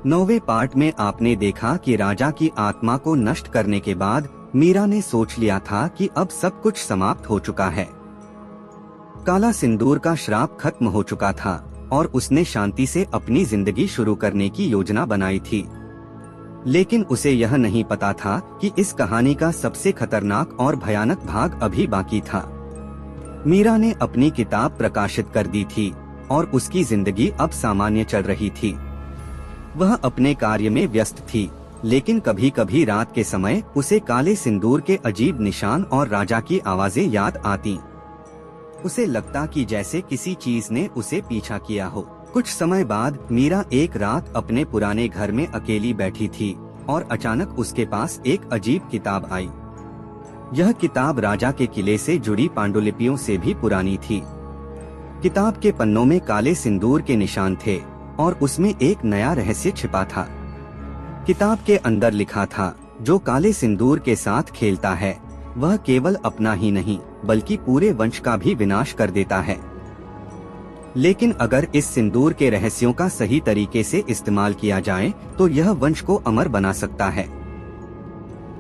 9वें part में आपने देखा कि राजा की आत्मा को नष्ट करने के बाद मीरा ने सोच लिया था कि अब सब कुछ समाप्त हो चुका है। काला सिंदूर का श्राप खत्म हो चुका था और उसने शांति से अपनी जिंदगी शुरू करने की योजना बनाई थी। लेकिन उसे यह नहीं पता था कि इस कहानी का सबसे खतरनाक और भयानक भाग अभी बाकी था। मीरा ने अपनी किताब प्रकाशित कर दी थी और उसकी जिंदगी अब सामान्य चल रही थी। वह अपने कार्य में व्यस्त थी, लेकिन कभी कभी रात के समय उसे काले सिंदूर के अजीब निशान और राजा की आवाजें याद आती। उसे लगता कि जैसे किसी चीज ने उसे पीछा किया हो। कुछ समय बाद मीरा एक रात अपने पुराने घर में अकेली बैठी थी और अचानक उसके पास एक अजीब किताब आई। यह किताब राजा के किले से जुड़ी पांडुलिपियों से भी पुरानी थी। किताब के पन्नों में काले सिंदूर के निशान थे और उसमें एक नया रहस्य छिपा था। किताब के अंदर लिखा था, जो काले सिंदूर के साथ खेलता है वह केवल अपना ही नहीं बल्कि पूरे वंश का भी विनाश कर देता है। लेकिन अगर इस सिंदूर के रहस्यों का सही तरीके से इस्तेमाल किया जाए तो यह वंश को अमर बना सकता है।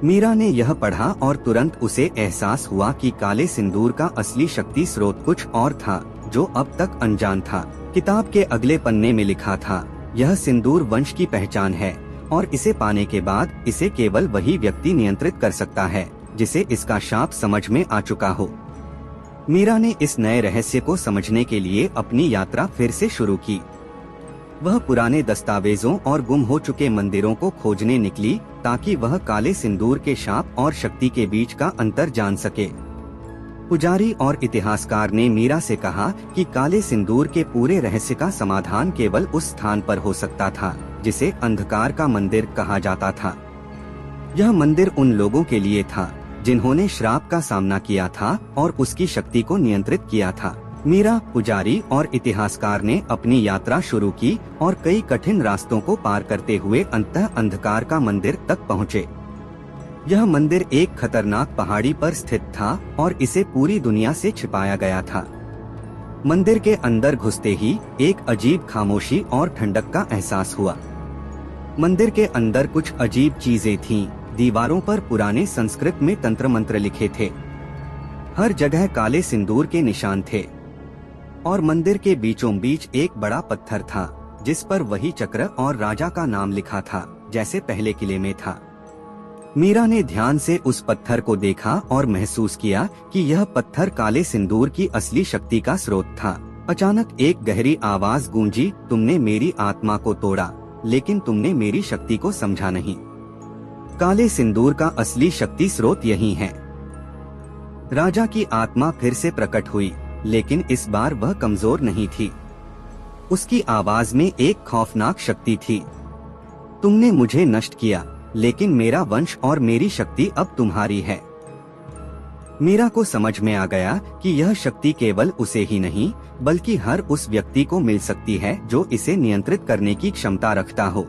मीरा ने यह पढ़ा और तुरंत उसे एहसास हुआ कि काले सिंदूर का असली शक्ति स्रोत कुछ और था जो अब तक अनजान था। किताब के अगले पन्ने में लिखा था, यह सिंदूर वंश की पहचान है और इसे पाने के बाद इसे केवल वही व्यक्ति नियंत्रित कर सकता है जिसे इसका शाप समझ में आ चुका हो। मीरा ने इस नए रहस्य को समझने के लिए अपनी यात्रा फिर से शुरू की। वह पुराने दस्तावेजों और गुम हो चुके मंदिरों को खोजने निकली ताकि वह काले सिंदूर के शाप और शक्ति के बीच का अंतर जान सके। पुजारी और इतिहासकार ने मीरा से कहा कि काले सिंदूर के पूरे रहस्य का समाधान केवल उस स्थान पर हो सकता था जिसे अंधकार का मंदिर कहा जाता था। यह मंदिर उन लोगों के लिए था जिन्होंने श्राप का सामना किया था और उसकी शक्ति को नियंत्रित किया था। मीरा, पुजारी और इतिहासकार ने अपनी यात्रा शुरू की और कई कठिन रास्तों को पार करते हुए अंततः अंधकार का मंदिर तक पहुँचे। यह मंदिर एक खतरनाक पहाड़ी पर स्थित था और इसे पूरी दुनिया से छिपाया गया था। मंदिर के अंदर घुसते ही एक अजीब खामोशी और ठंडक का एहसास हुआ। मंदिर के अंदर कुछ अजीब चीजें थीं। दीवारों पर पुराने संस्कृत में तंत्र मंत्र लिखे थे। हर जगह काले सिंदूर के निशान थे और मंदिर के बीचों बीच एक बड़ा पत्थर था जिस पर वही चक्र और राजा का नाम लिखा था जैसे पहले किले में था। मीरा ने ध्यान से उस पत्थर को देखा और महसूस किया कि यह पत्थर काले सिंदूर की असली शक्ति का स्रोत था। अचानक एक गहरी आवाज गूंजी, तुमने मेरी आत्मा को तोड़ा लेकिन तुमने मेरी शक्ति को समझा नहीं। काले सिंदूर का असली शक्ति स्रोत यही है। राजा की आत्मा फिर से प्रकट हुई, लेकिन इस बार वह कमजोर नहीं थी। उसकी आवाज में एक खौफनाक शक्ति थी। तुमने मुझे नष्ट किया, लेकिन मेरा वंश और मेरी शक्ति अब तुम्हारी है। मीरा को समझ में आ गया कि यह शक्ति केवल उसे ही नहीं बल्कि हर उस व्यक्ति को मिल सकती है जो इसे नियंत्रित करने की क्षमता रखता हो।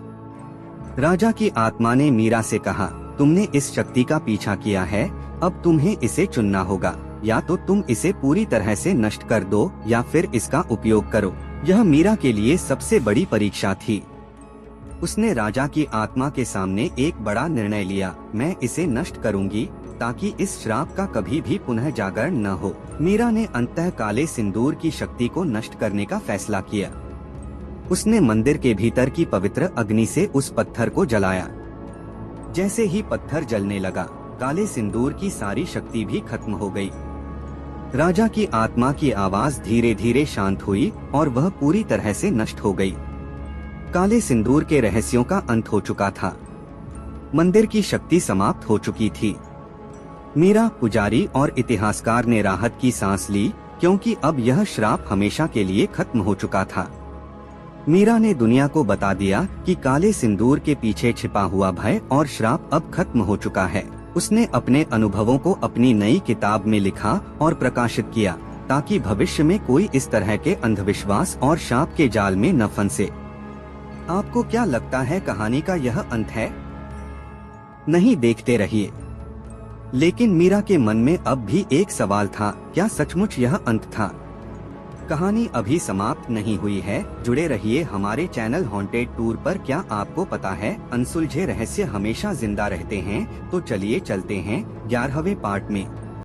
राजा की आत्मा ने मीरा से कहा, तुमने इस शक्ति का पीछा किया है, अब तुम्हें इसे चुनना होगा। या तो तुम इसे पूरी तरह से नष्ट कर दो या फिर इसका उपयोग करो। यह मीरा के लिए सबसे बड़ी परीक्षा थी। उसने राजा की आत्मा के सामने एक बड़ा निर्णय लिया, मैं इसे नष्ट करूंगी ताकि इस श्राप का कभी भी पुनः जागरण न हो। मीरा ने अंततः काले सिंदूर की शक्ति को नष्ट करने का फैसला किया। उसने मंदिर के भीतर की पवित्र अग्नि से उस पत्थर को जलाया। जैसे ही पत्थर जलने लगा, काले सिंदूर की सारी शक्ति भी खत्म हो गई। राजा की आत्मा की आवाज धीरे धीरे शांत हुई और वह पूरी तरह से नष्ट हो गई। काले सिंदूर के रहस्यों का अंत हो चुका था। मंदिर की शक्ति समाप्त हो चुकी थी। मीरा, पुजारी और इतिहासकार ने राहत की सांस ली क्योंकि अब यह श्राप हमेशा के लिए खत्म हो चुका था। मीरा ने दुनिया को बता दिया कि काले सिंदूर के पीछे छिपा हुआ भय और श्राप अब खत्म हो चुका है। उसने अपने अनुभवों को अपनी नई किताब में लिखा और प्रकाशित किया ताकि भविष्य में कोई इस तरह के अंधविश्वास और शाप के जाल में न फंसे। आपको क्या लगता है, कहानी का यह अंत है? नहीं, देखते रहिए। लेकिन मीरा के मन में अब भी एक सवाल था, क्या सचमुच यह अंत था? कहानी अभी समाप्त नहीं हुई है, जुड़े रहिए हमारे चैनल हॉन्टेड टूर पर। क्या आपको पता है अनसुलझे रहस्य हमेशा जिंदा रहते हैं? तो चलिए चलते हैं 11वें पार्ट में।